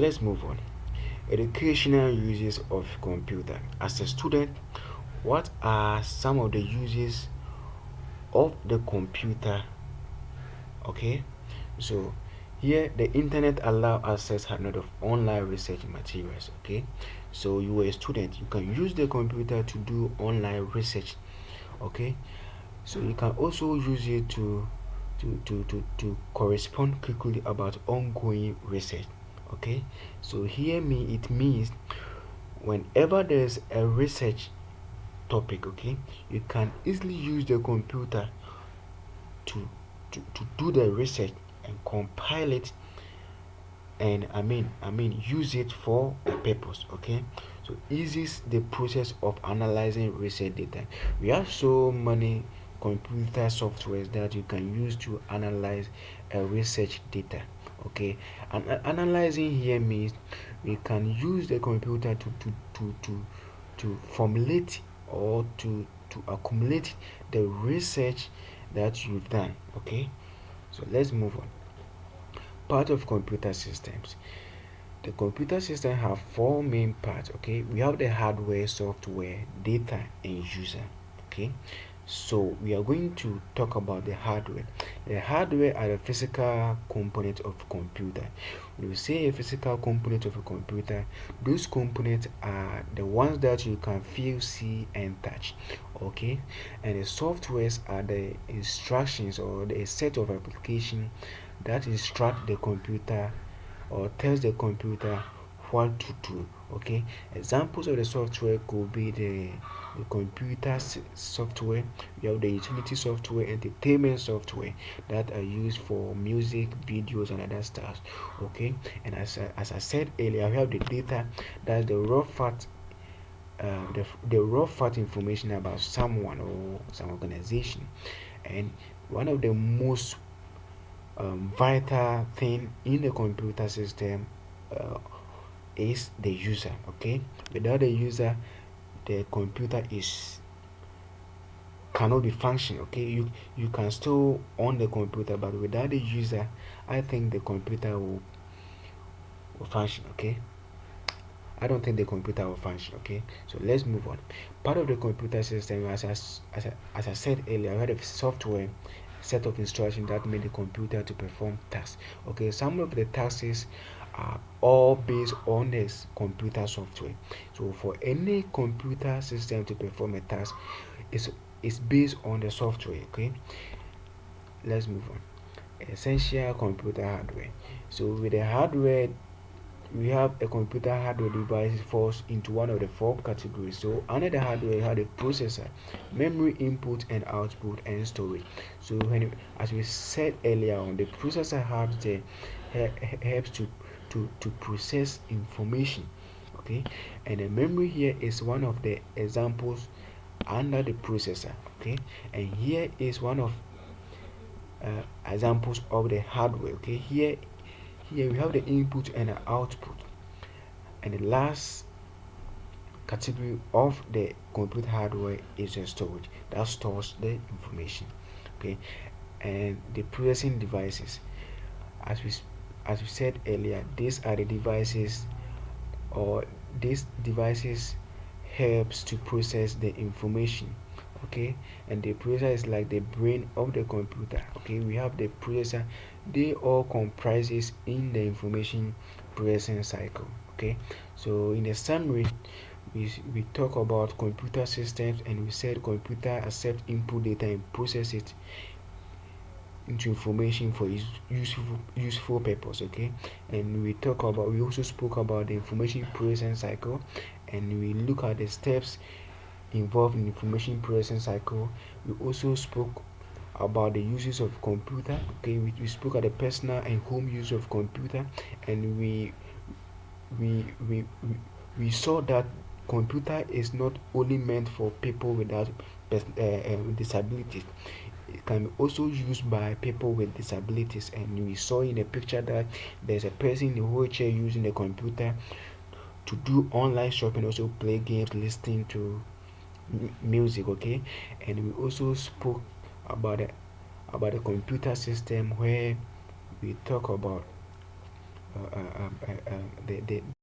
Let's move on. Educational uses of computer. As a student, what are some of the uses of the computer? Okay, so here the internet allow access a lot of online research materials. Okay, so you are a student, you can use the computer to do online research. Okay, so you can also use it to correspond quickly about ongoing research. Okay, so here it means whenever there's a research topic, okay, you can easily use the computer to to do the research and compile it, and I mean use it for a purpose. Okay, so eases the process of analyzing research data. We have so many computer softwares that you can use to analyze a research data. Okay, and analyzing here means we can use the computer to formulate or to accumulate the research that you've done. Okay, so let's move on. Part of computer systems. The computer system have four main parts. Okay, we have the hardware, software, data, and user. Okay, so we are going to talk about the hardware. The hardware are the physical component of computer. When we say a physical component of a computer, those components are the ones that you can feel, see, and touch. Okay, and the softwares are the instructions or the set of application that instruct the computer or tells the computer what to do. Okay, examples of the software could be the computer software. We have the utility software, entertainment software that are used for music, videos, and other stuff. Okay, and as I said earlier, we have the data. That's the raw fact, the raw fact information about someone or some organization. And one of the most vital thing in the computer system uh, is the user. Okay, without the user, the computer is cannot be functioning. Okay, you can still on the computer, but without the user, I think the computer will function. Okay, I don't think the computer will function. Okay, so let's move on. Part of the computer system, as I said earlier, we had a software set of instructions that made the computer to perform tasks. Okay, some of the tasks are all based on this computer software. So for any computer system to perform a task, it's based on the software. Okay, let's move on. Essential computer hardware. So with the hardware, we have a computer hardware device falls into one of the four categories. So under the hardware, you have the processor, memory input and output, and storage. So as we said earlier on, the processor helps to process information. Okay, and the memory here is one of the examples under the processor. Okay, and here is one of examples of the hardware. Okay, here we have the input and the output, and the last category of the computer hardware is the storage that stores the information. Okay, and the processing devices, as we said earlier, these are the devices, or these devices helps to process the information. Okay, and the processor is like the brain of the computer. Okay, we have the processor, they all comprises in the information processing cycle. Okay, so in a summary, we talk about computer systems, and we said computer accept input data and process it into information for useful purpose. Okay, and we also spoke about the information processing cycle, and we look at the steps involved in information processing cycle. We also spoke about the uses of computer. Okay, we spoke at the personal and home use of computer, and we we we, we saw that computer is not only meant for people without disabilities. It can be also used by people with disabilities, and we saw in a picture that there's a person in a wheelchair using the computer to do online shopping, also play games, listening to music. Okay, and we also spoke about the computer system, where we talk about uh, uh, um, uh, uh, the